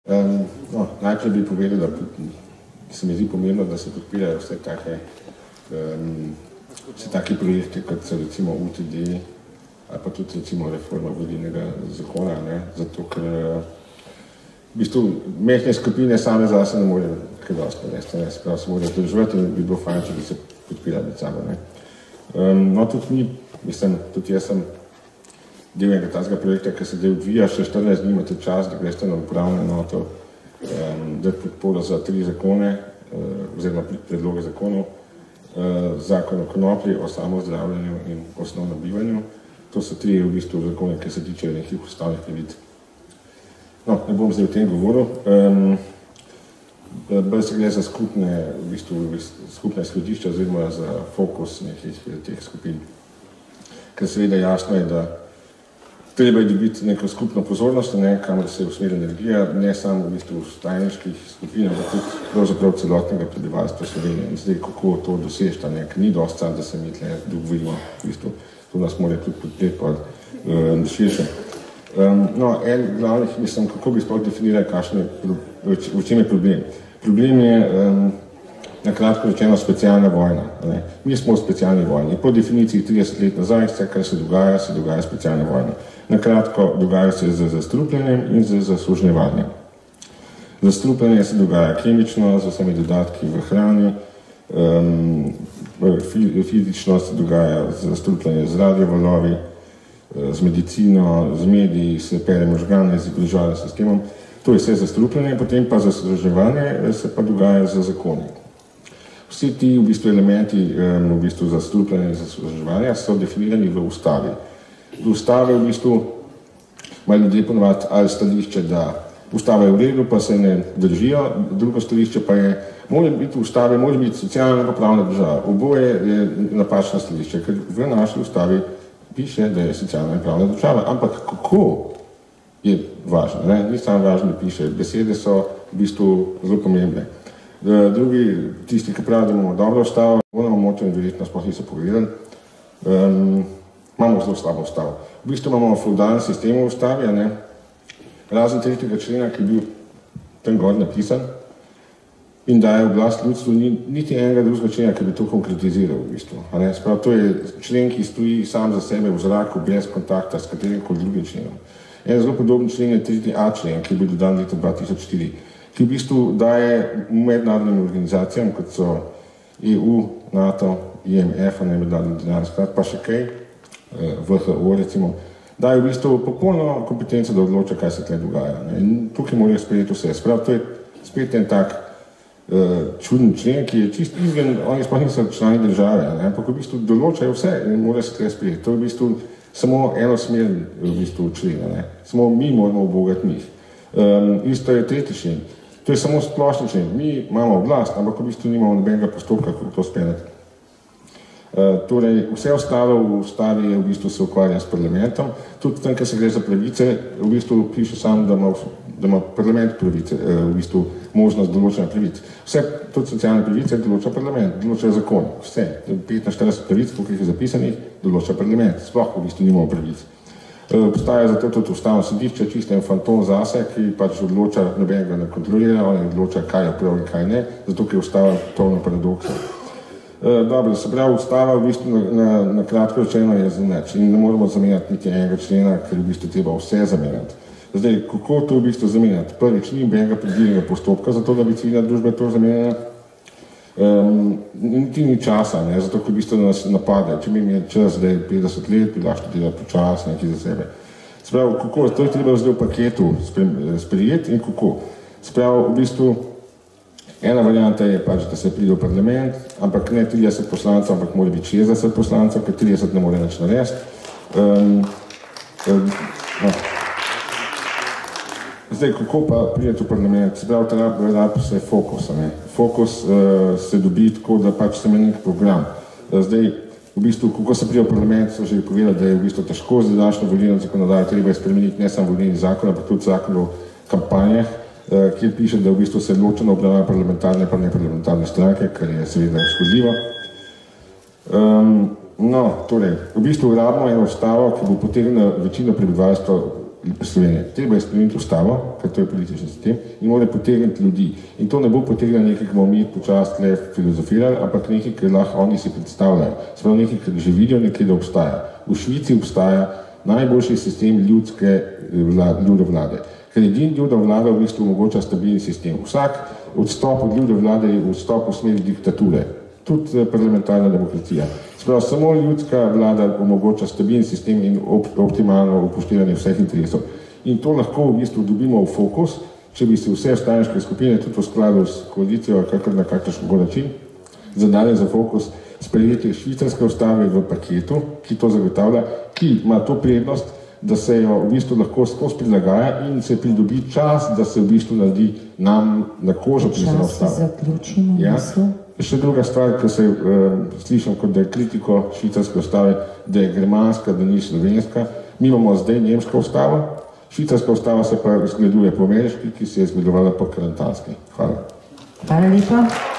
Najprej bi povedal, da se mi zdi pomembno, da se podpirajo vse take projekte, kot so recimo UTD ali pa tudi recimo reforma volilnega zakona, zato ker v bistvu mehne skupine same zase ne morejo kaj dosti narediti, sprav se morajo združevati in bi bilo fajn, če bi se podpirali med sabo. Tudi jaz sem del enega tazga projekta, ki se zdaj odvija, še 14 dni imate čas, da greste na upravno enoto, dati podporo za 3 zakone, oziroma predloge zakonov, zakon o konoplji, o samozdravljenju in osnovnem bivanju. To so 3 v bistvu zakone, ki se tičejo nekih ustavnih pravic. Ne bom zdaj o tem govoril. Bolj se gre za skupne izhodišča oziroma za fokus nekih teh skupin. Ker seveda jasno je, da treba je dobiti neko skupno pozornost, kamor se usmeri energija, ne samo v bistvu vstajniških skupin, ampak tudi pravzaprav celotnega prebivalstva Slovenije. In zdaj, kako to dosežta, ker ni dosti sam, da se mi tle dogovorimo, v bistvu, to nas mora tudi podpreti pa širše. En glavnih, kako bi sploh definirali, v čem je problem. Problem je, na kratko rečeno, specialna vojna. Mi smo v specialni vojni. Po definiciji 30 let nazaj, vse, kar se dogaja specialna vojna. Na kratko, dogaja se z zastrupljanjem in z zasužnjevanjem. Zastrupljanje se dogaja kemično, z vsemi dodatki v hrani, fizično se dogaja zastrupljanje z radiovalovi, z medicino, z mediji, se pere možgane, z izobraževalnim sistemom. To je vse zastrupljanje, potem pa zasužnjevanje se pa dogaja z zakoni. Vsi ti v bistvu elementi zastrupljanja in zasužnjevanja so definirani v ustavi. V ustavi v bistvu imajo ljudje ponovati ali stališče, da ustava je v redu, pa se ne držijo, drugo stališče pa je, mora biti v ustavi, mora biti socialna in pravna država. Oboje je napačno stališče, ker v naši ustavi piše, da je socialna in pravna država, ampak kako je važno, ni samo važno, da piše, besede so v bistvu zelo pomembne. Drugi, tisti, ki pravi, da imamo dobro ustavo, imamo močno in verjetno sploh niso povedali, imamo zelo slabo ustavo. V bistvu imamo feudalni sistem v ustavi, razen 3. člena, ki je bil tam gor napisan in daje oblast ljudstvu, niti enega drugega člena, ki bi to konkretiziral v bistvu. Sprav, to je člen, ki stoji sam za sebe v zraku, brez kontakta s katerim kot drugim členom. En zelo podoben člen je 3.a člen, ki je bil dodan leta 2004, ki v bistvu daje mednarodnim organizacijam, kot so EU, NATO, IMF, mednarodni denarni sklad, pa še kaj, WHO recimo, daje v bistvu popolno kompetenco, da odloča, kaj se tle dogaja. In tukaj morajo sprejeti vse. Sprav, to je spet en tak čuden člen, ki je čist izven, oni sploh niso člani države, ampak v bistvu določajo vse in morajo se tle sprejeti. To je v bistvu samo enosmerni člen, samo mi moramo obogati njih. Isto je 3. člen. To je samo splošni člen. Mi imamo oblast, ampak v bistvu nimamo nobenega postopka, kako to speljati. Torej, vse ostalo v ustavi je v bistvu se ukvarja s parlamentom. Tudi tam, kjer se gre za pravice, v bistvu piše sam, da ima parlament pravice, v bistvu možnost določena pravic. Vse, tudi socialne pravice, določa parlament, določa zakon. Vse, 45 pravic, koliko je zapisanih, določa parlament. Sploh v bistvu nimamo pravic. Postaja zato tudi ustavno sodišče, čisto en fantom zase, ki pač odloča, nobenega ne kontrolira, on odloča, kaj je prav in kaj ne, zato ker je ustava polna paradoksa. Dobro, se pravi, ustava v bistvu na kratko rečeno je zanič in ne moramo zamenjati niti enega člena, ker v bistvu treba vse zamenjati. Zdaj, kako to v bistvu zamenjati? Prvič, ni nobenega predvidenega postopka za to, da bi civilna družba to zamenjala. Niti ni časa, zato ker v bistvu nas napade. Če mi je čas, da je 50 let, bi lahko delati počas, nekaj za sebe. Se pravi, kako? To je treba zdaj v paketu sprejeti in kako? Se pravi, v bistvu ena varianta je pač, da se pride v parlament, ampak ne 30 poslancev, ampak mora biti 60 poslancev, ker 30 ne more nič narediti. Zdaj, kako pa prideti v parlament? Se pravi, treba se fokus. Fokus se dobi tako, da pač se ima nek program. Zdaj, v bistvu, kako se pride v parlament, so že povedali, da je v bistvu težko z današnjo volilno zakonodajo, treba je spremeniti ne samo volilni zakon, ampak tudi zakon o kampanjah, kjer piše, da v bistvu se ločeno obravnava parlamentarne pa neparlamentarne stranke, kar je seveda škodljivo. Torej, v bistvu rabimo eno ustavo, ki bo potegnila večino prebivalstva Slovenije. Treba je spremeniti ustavo, ker to je politični sistem, in mora potegniti ljudi. In to ne bo potegnilo nekaj, ki bomo mi počas tle filozofirali, ampak nekaj, ki lahko oni si predstavljajo. Sprav nekaj, ki že vidijo nekaj, da obstaja. V Švici obstaja najboljši sistem ljudove vlade. Ker edin ljudov vlada v bistvu omogoča stabilni sistem. Vsak odstop od ljudove vlade je odstop v smeri diktature. Tudi parlamentarna demokracija. Sprav, samo ljudska vlada omogoča stabilni sistem in optimalno upoštevanje vseh interesov. In to lahko v bistvu dobimo v fokus, če bi se vse vstajniške skupine tudi v skladu s koalicijo, kakor na kakšen način, zadali za fokus sprejetje švicarske ustave v paketu, ki to zagotavlja, ki ima to prednost, da se jo v bistvu lahko skozi prilagaja in se pridobi čas, da se v bistvu naredi nam na kožo pisana ustava. Ja? Še druga stvar, ki se slišam, kot da je kritiko švicarske ustave, da je germanska, da ni slovenska. Mi imamo zdaj nemško ustavo, švicarska ustava se pa zgleduje po ameriški, ki se je zgledovala po karantanski. Hvala. Hvala lepa.